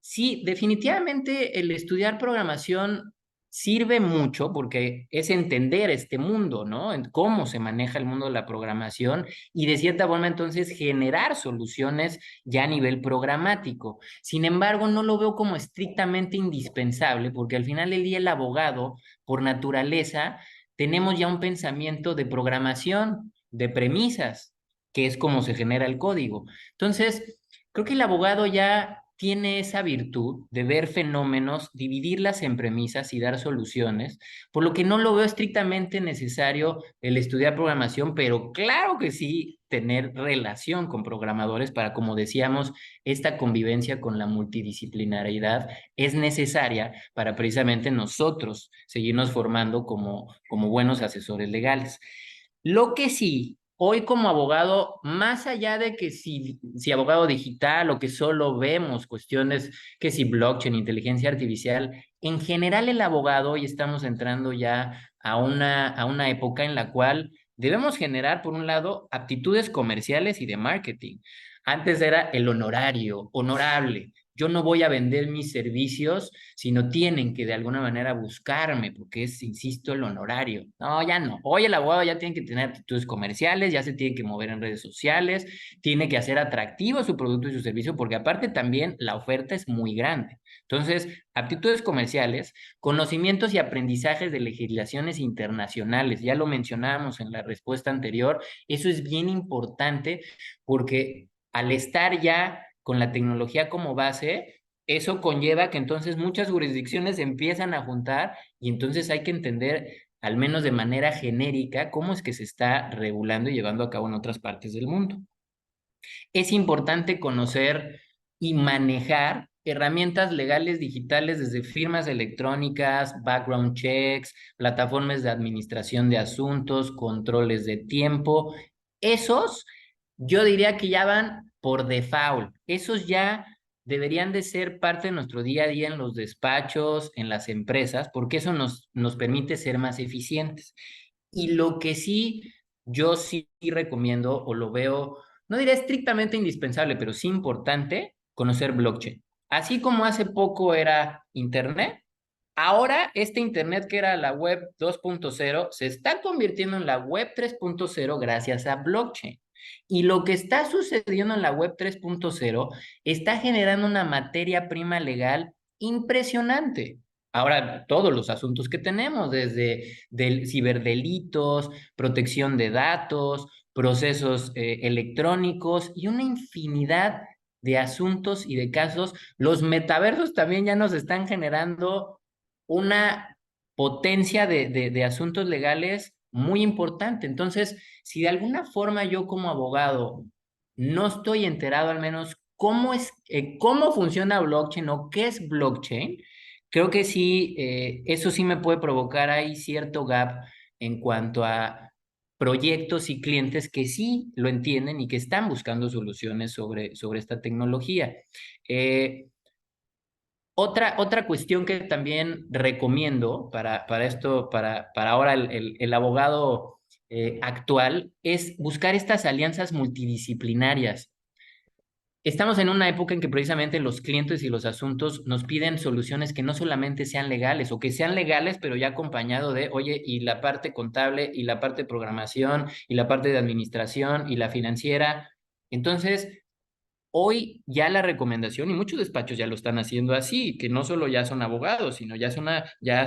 sí, definitivamente el estudiar programación sirve mucho porque es entender este mundo, ¿no? En cómo se maneja el mundo de la programación y de cierta forma entonces generar soluciones ya a nivel programático. Sin embargo, no lo veo como estrictamente indispensable porque al final del día el abogado, por naturaleza, tenemos ya un pensamiento de programación, de premisas, que es como se genera el código. Entonces, creo que el abogado ya tiene esa virtud de ver fenómenos, dividirlas en premisas y dar soluciones, por lo que no lo veo estrictamente necesario el estudiar programación, pero claro que sí tener relación con programadores para, como decíamos, esta convivencia con la multidisciplinariedad es necesaria para precisamente nosotros seguirnos formando como buenos asesores legales. Lo que sí, hoy como abogado, más allá de que si abogado digital o que solo vemos cuestiones que si blockchain, inteligencia artificial, en general el abogado, hoy estamos entrando ya a una época en la cual debemos generar, por un lado, aptitudes comerciales y de marketing. Antes era el honorario, honorable. yo no voy a vender mis servicios, sino tienen que de alguna manera buscarme, porque es, insisto, el honorario. No, ya no. Hoy el abogado ya tiene que tener actitudes comerciales, ya se tiene que mover en redes sociales, tiene que hacer atractivo su producto y su servicio, porque aparte también la oferta es muy grande. Entonces, aptitudes comerciales, conocimientos y aprendizajes de legislaciones internacionales, ya lo mencionábamos en la respuesta anterior, eso es bien importante porque al estar ya con la tecnología como base, eso conlleva que entonces muchas jurisdicciones se empiezan a juntar y entonces hay que entender, al menos de manera genérica, cómo es que se está regulando y llevando a cabo en otras partes del mundo. Es importante conocer y manejar herramientas legales digitales desde firmas electrónicas, background checks, plataformas de administración de asuntos, controles de tiempo. Esos, yo diría que ya van por default. Esos ya deberían de ser parte de nuestro día a día en los despachos, en las empresas, porque eso nos permite ser más eficientes. Y lo que sí, yo sí recomiendo o lo veo, no diría estrictamente indispensable, pero sí importante, conocer blockchain. Así como hace poco era Internet, ahora este Internet que era la web 2.0 se está convirtiendo en la web 3.0 gracias a blockchain. Y lo que está sucediendo en la web 3.0 está generando una materia prima legal impresionante. Ahora, todos los asuntos que tenemos, desde ciberdelitos, protección de datos, procesos electrónicos y una infinidad de asuntos y de casos. Los metaversos también ya nos están generando una potencia de asuntos legales muy importante. Entonces, si de alguna forma yo como abogado no estoy enterado al menos cómo funciona blockchain o qué es blockchain, creo que sí, eso sí me puede provocar ahí cierto gap en cuanto a proyectos y clientes que sí lo entienden y que están buscando soluciones sobre esta tecnología. Otra cuestión que también recomiendo para esto, para ahora el abogado actual, es buscar estas alianzas multidisciplinarias. Estamos en una época en que precisamente los clientes y los asuntos nos piden soluciones que no solamente sean legales o que sean legales, pero ya acompañado de, oye, y la parte contable y la parte de programación y la parte de administración y la financiera. Entonces, hoy ya la recomendación, y muchos despachos ya lo están haciendo así, que no solo ya son abogados, sino ya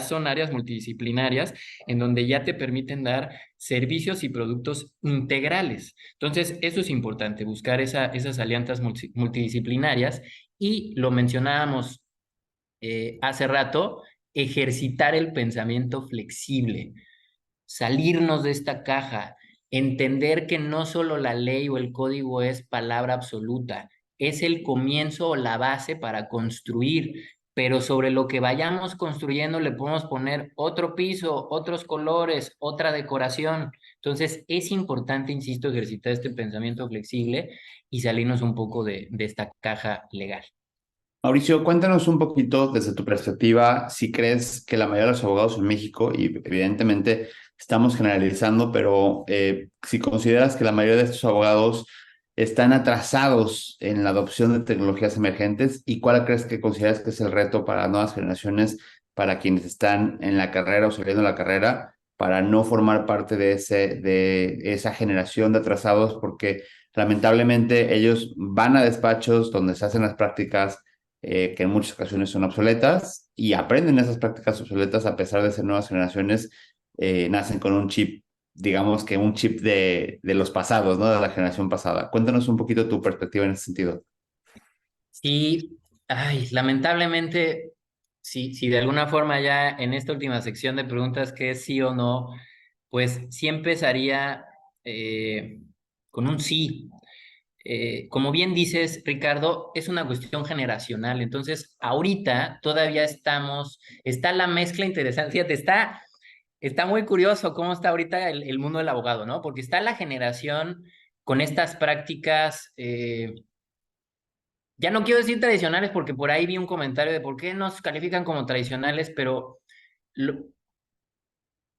son áreas multidisciplinarias en donde ya te permiten dar servicios y productos integrales. Entonces, eso es importante, buscar esas alianzas multidisciplinarias y lo mencionábamos hace rato, ejercitar el pensamiento flexible, salirnos de esta caja, entender que no solo la ley o el código es palabra absoluta, es el comienzo o la base para construir, pero sobre lo que vayamos construyendo le podemos poner otro piso, otros colores, otra decoración. Entonces es importante, insisto, ejercitar este pensamiento flexible y salirnos un poco de esta caja legal. Mauricio, cuéntanos un poquito desde tu perspectiva si crees que la mayoría de los abogados en México, y evidentemente estamos generalizando, pero si consideras que la mayoría de estos abogados están atrasados en la adopción de tecnologías emergentes y cuál crees que consideras que es el reto para nuevas generaciones, para quienes están en la carrera o saliendo de la carrera, para no formar parte de esa generación de atrasados, porque lamentablemente ellos van a despachos donde se hacen las prácticas que en muchas ocasiones son obsoletas y aprenden esas prácticas obsoletas a pesar de ser nuevas generaciones, nacen con un chip, digamos que un chip de los pasados, ¿no? De la generación pasada. Cuéntanos un poquito tu perspectiva en ese sentido. Sí, ay, lamentablemente, si de alguna forma ya en esta última sección de preguntas que es sí o no, pues sí empezaría con un sí. Como bien dices, Ricardo, es una cuestión generacional. Entonces, ahorita todavía está la mezcla interesante. Fíjate, está muy curioso cómo está ahorita el mundo del abogado, ¿no? Porque está la generación con estas prácticas, ya no quiero decir tradicionales porque por ahí vi un comentario de por qué nos califican como tradicionales, pero lo,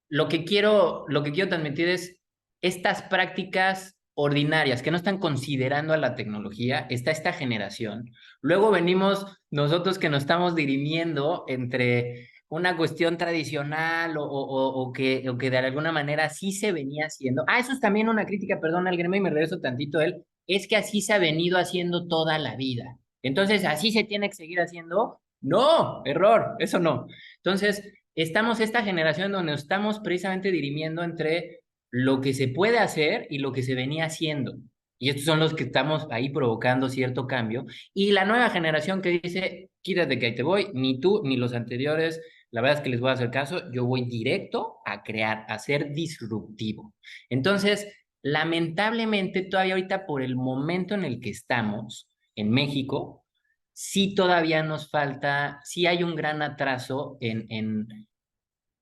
lo que quiero transmitir es estas prácticas ordinarias, que no están considerando a la tecnología, está esta generación. Luego venimos nosotros que nos estamos dirimiendo entre una cuestión tradicional o que de alguna manera sí se venía haciendo. Ah, eso es también una crítica, perdón, al gremio y me regreso tantito a él, es que así se ha venido haciendo toda la vida. Entonces, ¿así se tiene que seguir haciendo? No, error, eso no. Entonces, estamos esta generación donde nos estamos precisamente dirimiendo entre lo que se puede hacer y lo que se venía haciendo. Y estos son los que estamos ahí provocando cierto cambio. Y la nueva generación que dice, quítate que ahí te voy, ni tú ni los anteriores, la verdad es que les voy a hacer caso, yo voy directo a crear, a ser disruptivo. Entonces, lamentablemente, todavía ahorita por el momento en el que estamos en México, sí todavía nos falta, sí hay un gran atraso en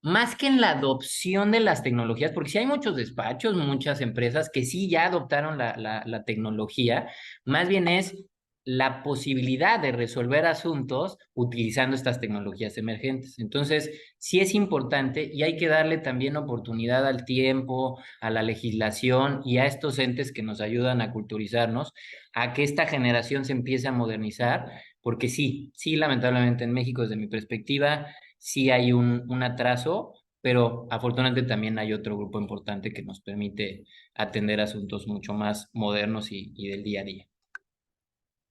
más que en la adopción de las tecnologías, porque sí hay muchos despachos, muchas empresas que sí ya adoptaron la tecnología, más bien es la posibilidad de resolver asuntos utilizando estas tecnologías emergentes. Entonces, sí es importante y hay que darle también oportunidad al tiempo, a la legislación y a estos entes que nos ayudan a culturizarnos, a que esta generación se empiece a modernizar, porque sí, lamentablemente en México, desde mi perspectiva, sí hay un atraso, pero afortunadamente también hay otro grupo importante que nos permite atender asuntos mucho más modernos y del día a día.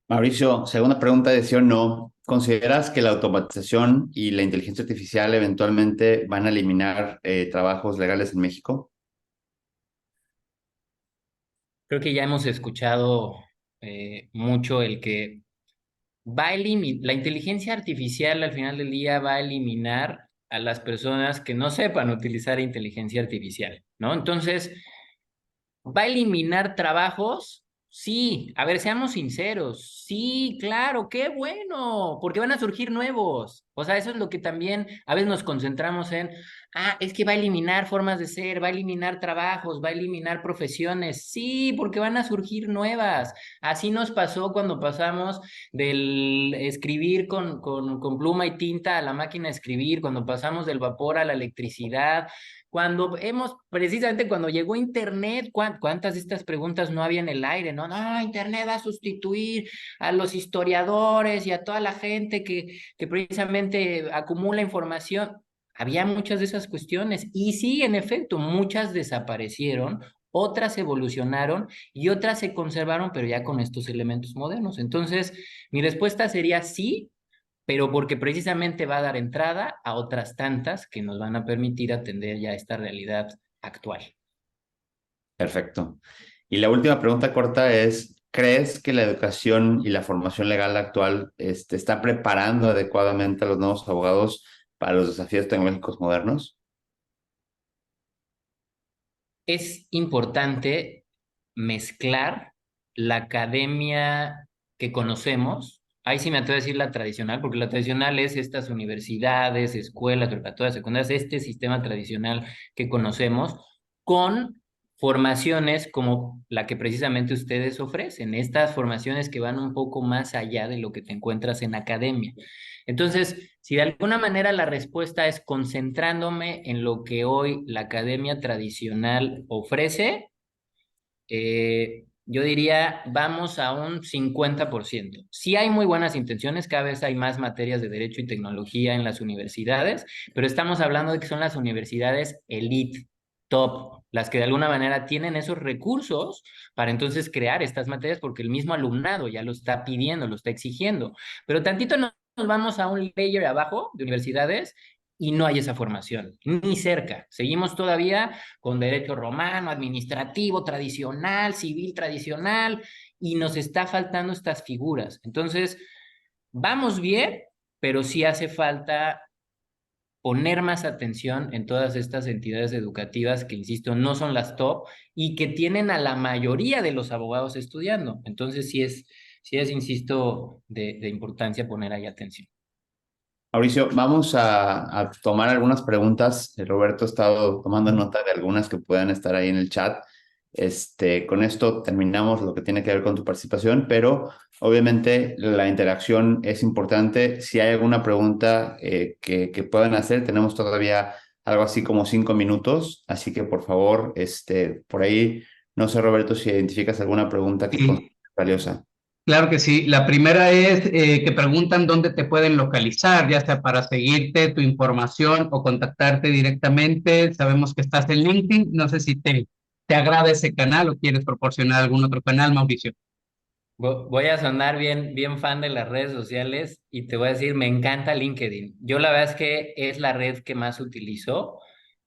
Mauricio, segunda pregunta de sí o no. ¿Consideras que la automatización y la inteligencia artificial eventualmente van a eliminar trabajos legales en México? Creo que ya hemos escuchado mucho el que la inteligencia artificial al final del día va a eliminar a las personas que no sepan utilizar inteligencia artificial, ¿no? Entonces, ¿va a eliminar trabajos? Sí, a ver, seamos sinceros. Sí, claro, qué bueno, porque van a surgir nuevos. O sea, eso es lo que también a veces nos concentramos en, es que va a eliminar formas de ser, va a eliminar trabajos, va a eliminar profesiones. Sí, porque van a surgir nuevas. Así nos pasó cuando pasamos del escribir con pluma y tinta a la máquina de escribir, cuando pasamos del vapor a la electricidad. Precisamente cuando llegó Internet, ¿cuántas de estas preguntas no había en el aire? No, no, Internet va a sustituir a los historiadores y a toda la gente que precisamente acumula información. Había muchas de esas cuestiones y sí, en efecto, muchas desaparecieron, otras evolucionaron y otras se conservaron, pero ya con estos elementos modernos. Entonces, mi respuesta sería sí, pero porque precisamente va a dar entrada a otras tantas que nos van a permitir atender ya esta realidad actual. Perfecto. Y la última pregunta corta es, ¿crees que la educación y la formación legal actual está preparando adecuadamente a los nuevos abogados para los desafíos tecnológicos modernos? Es importante mezclar la academia que conocemos, ahí sí me atrevo a decir la tradicional, porque la tradicional es estas universidades, escuelas, preparatorias, secundarias, este sistema tradicional que conocemos, con formaciones como la que precisamente ustedes ofrecen, estas formaciones que van un poco más allá de lo que te encuentras en academia. Entonces, si de alguna manera la respuesta es concentrándome en lo que hoy la academia tradicional ofrece, yo diría, vamos a un 50%. Sí hay muy buenas intenciones, cada vez hay más materias de derecho y tecnología en las universidades, pero estamos hablando de que son las universidades elite, top, las que de alguna manera tienen esos recursos para entonces crear estas materias porque el mismo alumnado ya lo está pidiendo, lo está exigiendo. Pero tantito nos vamos a un layer abajo de universidades y no hay esa formación, ni cerca. Seguimos todavía con derecho romano, administrativo, tradicional, civil tradicional, y nos está faltando estas figuras. Entonces, vamos bien, pero sí hace falta poner más atención en todas estas entidades educativas que, insisto, no son las top y que tienen a la mayoría de los abogados estudiando. Entonces, insisto, de importancia poner ahí atención. Mauricio, vamos a tomar algunas preguntas. Roberto ha estado tomando nota de algunas que puedan estar ahí en el chat. Con esto terminamos lo que tiene que ver con tu participación, pero obviamente la interacción es importante. Si hay alguna pregunta que puedan hacer, tenemos todavía algo así como 5 minutos, así que por favor, por ahí No sé, Roberto, si identificas alguna pregunta que Sí, consideres valiosa. claro que sí. La primera es que preguntan dónde te pueden localizar, ya sea para seguirte tu información o contactarte directamente. Sabemos que estás en LinkedIn. No sé si te agrada ese canal o quieres proporcionar algún otro canal, Mauricio. Voy a sonar bien fan de las redes sociales y te voy a decir, me encanta LinkedIn. Yo la verdad es que es la red que más utilizo.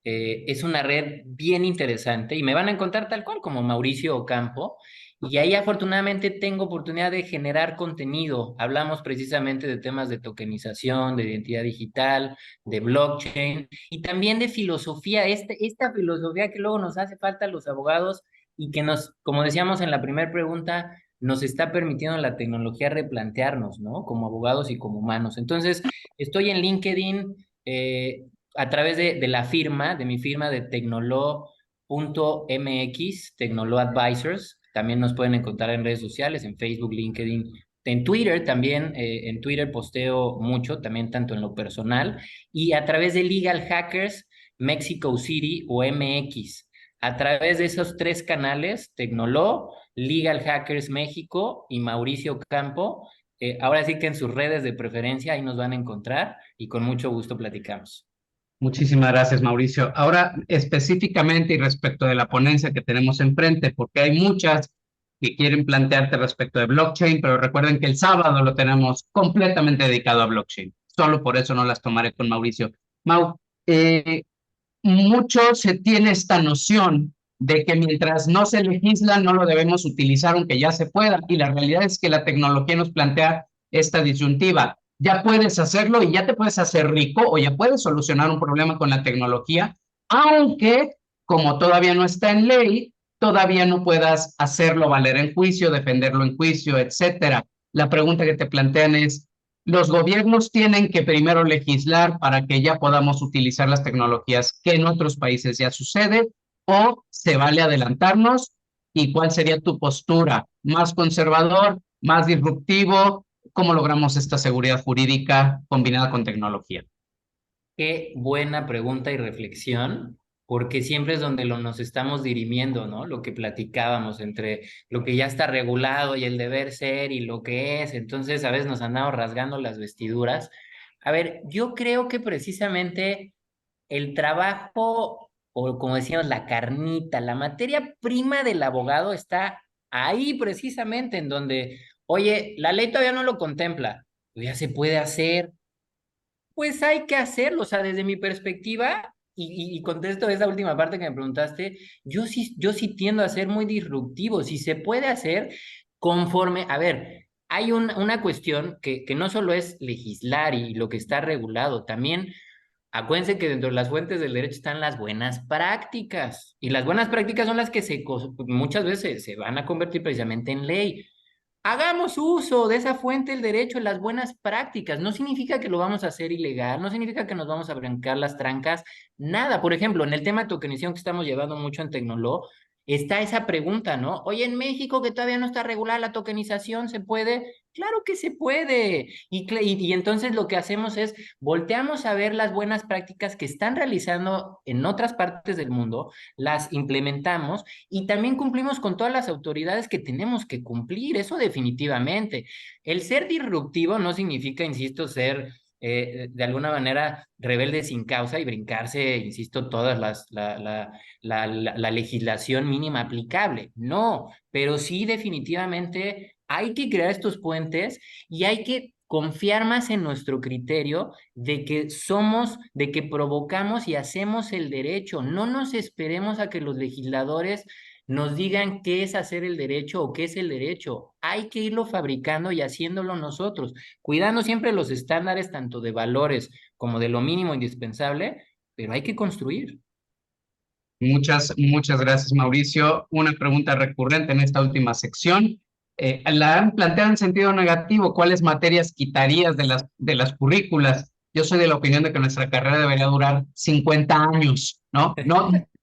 Es una red bien interesante y me van a encontrar tal cual como Mauricio Ocampo. Y ahí afortunadamente tengo oportunidad de generar contenido. Hablamos precisamente de temas de tokenización, de identidad digital, de blockchain y también de filosofía. Esta filosofía que luego nos hace falta a los abogados y que nos, como decíamos en la primera pregunta, nos está permitiendo la tecnología replantearnos, ¿no? Como abogados y como humanos. Entonces, estoy en LinkedIn a través de la firma, de mi firma de Tecnolo.mx, Tecnolo Advisors. También nos pueden encontrar en redes sociales, en Facebook, LinkedIn, en Twitter también. En Twitter posteo mucho, también tanto en lo personal. Y a través de Legal Hackers, Mexico City o MX. A través de esos tres canales, Tecnolo, Legal Hackers México y Mauricio Campo. Ahora sí que en sus redes de preferencia ahí nos van a encontrar y con mucho gusto platicamos. Muchísimas gracias, Mauricio. Ahora, específicamente y respecto de la ponencia que tenemos enfrente, porque hay muchas que quieren plantearte respecto de blockchain, pero recuerden que el sábado lo tenemos completamente dedicado a blockchain. Solo por eso no las tomaré con Mauricio. Mau, eh, mucho se tiene esta noción de que mientras no se legisla no lo debemos utilizar aunque ya se pueda, y la realidad es que la tecnología nos plantea esta disyuntiva. Ya puedes hacerlo y ya te puedes hacer rico o ya puedes solucionar un problema con la tecnología, aunque como todavía no está en ley, todavía no puedas hacerlo valer en juicio, defenderlo en juicio, etcétera. La pregunta que te plantean es, los gobiernos tienen que primero legislar para que ya podamos utilizar las tecnologías que en otros países ya sucede, o se vale adelantarnos. ¿Y cuál sería tu postura? ¿Más conservador, más disruptivo? ¿Cómo logramos esta seguridad jurídica combinada con tecnología? Qué buena pregunta y reflexión, porque siempre es donde nos estamos dirimiendo, ¿no? Lo que platicábamos entre lo que ya está regulado y el deber ser y lo que es. Entonces, a veces nos andamos rasgando las vestiduras. A ver, yo creo que precisamente el trabajo, o como decíamos, la carnita, la materia prima del abogado está ahí precisamente en donde, oye, la ley todavía no lo contempla, pero ya se puede hacer, pues hay que hacerlo. O sea, desde mi perspectiva, y contesto esa última parte que me preguntaste, yo sí tiendo a ser muy disruptivo. Si se puede hacer conforme, a ver, hay una cuestión que no solo es legislar y lo que está regulado, también acuérdense que dentro de las fuentes del derecho están las buenas prácticas. Y las buenas prácticas son las que muchas veces se van a convertir precisamente en ley. Hagamos uso de esa fuente del derecho en las buenas prácticas. No significa que lo vamos a hacer ilegal, no significa que nos vamos a brincar las trancas, nada. Por ejemplo, en el tema de tokenización que estamos llevando mucho en Tecnoló, está esa pregunta, ¿no? Oye, en México que todavía no está regulada la tokenización, ¿se puede? Claro que se puede. Y entonces lo que hacemos es volteamos a ver las buenas prácticas que están realizando en otras partes del mundo, las implementamos y también cumplimos con todas las autoridades que tenemos que cumplir, eso definitivamente. El ser disruptivo no significa, insisto, ser de alguna manera rebelde sin causa y brincarse, insisto, todas la legislación mínima aplicable. No, pero sí definitivamente hay que crear estos puentes y hay que confiar más en nuestro criterio de que somos, de que provocamos y hacemos el derecho. No nos esperemos a que los legisladores nos digan qué es hacer el derecho o qué es el derecho. Hay que irlo fabricando y haciéndolo nosotros, cuidando siempre los estándares tanto de valores como de lo mínimo indispensable, pero hay que construir. Muchas gracias, Mauricio. Una pregunta recurrente en esta última sección. La han planteado en sentido negativo. ¿Cuáles materias quitarías de las currículas? Yo soy de la opinión de que nuestra carrera debería durar 50 años, ¿no?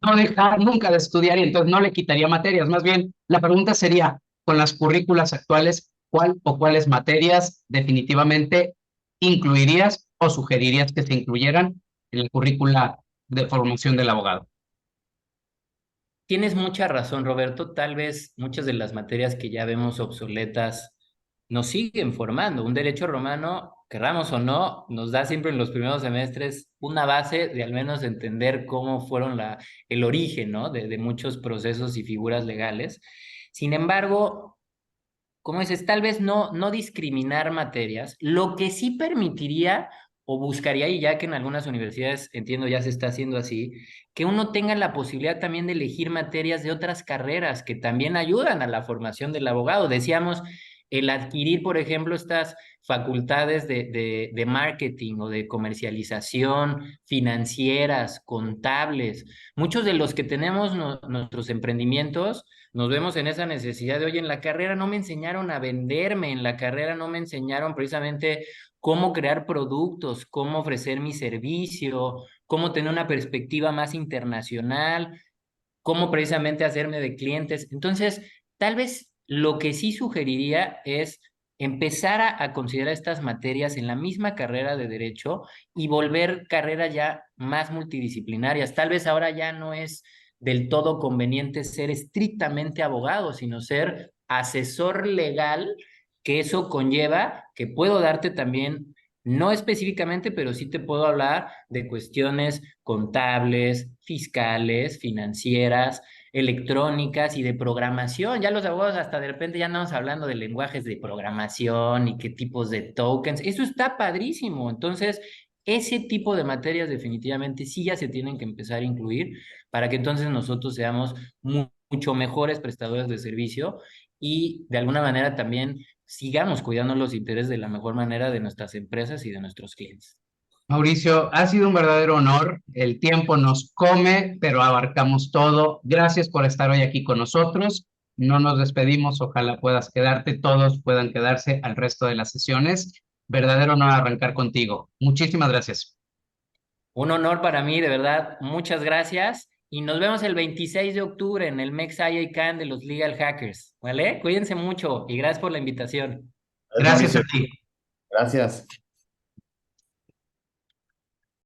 No dejar nunca de estudiar y entonces no le quitaría materias. Más bien, la pregunta sería, con las currículas actuales, ¿cuál o cuáles materias definitivamente incluirías o sugerirías que se incluyeran en la currícula de formación del abogado? tienes mucha razón, Roberto. Tal vez muchas de las materias que ya vemos obsoletas nos siguen formando. Un derecho romano, querramos o no, nos da siempre en los primeros semestres una base de al menos entender cómo fueron el origen, ¿no? De muchos procesos y figuras legales. Sin embargo, como dices, tal vez no discriminar materias, lo que sí permitiría o buscaría, y ya que en algunas universidades entiendo ya se está haciendo así, que uno tenga la posibilidad también de elegir materias de otras carreras que también ayudan a la formación del abogado. Decíamos, el adquirir, por ejemplo, estas facultades de marketing o de comercialización, financieras, contables. Muchos de los que tenemos nuestros emprendimientos nos vemos en esa necesidad de, oye, en la carrera no me enseñaron a venderme, en la carrera no me enseñaron precisamente cómo crear productos, cómo ofrecer mi servicio, cómo tener una perspectiva más internacional, cómo precisamente hacerme de clientes. Entonces, tal vez lo que sí sugeriría es empezar a considerar estas materias en la misma carrera de derecho y volver carreras ya más multidisciplinarias. Tal vez ahora ya no es del todo conveniente ser estrictamente abogado, sino ser asesor legal, que eso conlleva que puedo darte también, no específicamente, pero sí te puedo hablar de cuestiones contables, fiscales, financieras, electrónicas y de programación. Ya los abogados hasta de repente ya andamos hablando de lenguajes de programación y qué tipos de tokens. Eso está padrísimo. Entonces, ese tipo de materias definitivamente sí ya se tienen que empezar a incluir para que entonces nosotros seamos mucho mejores prestadores de servicio y de alguna manera también sigamos cuidando los intereses de la mejor manera de nuestras empresas y de nuestros clientes. Mauricio, ha sido un verdadero honor. El tiempo nos come, pero abarcamos todo. Gracias por estar hoy aquí con nosotros. No nos despedimos. Ojalá puedas quedarte, todos puedan quedarse al resto de las sesiones. Verdadero honor arrancar contigo. Muchísimas gracias. Un honor para mí, de verdad. Muchas gracias. Y nos vemos el 26 de octubre en el MEX IACAN de los Legal Hackers. ¿Vale? Cuídense mucho y gracias por la invitación. Gracias, Gracias a Mauricio. ti. Gracias.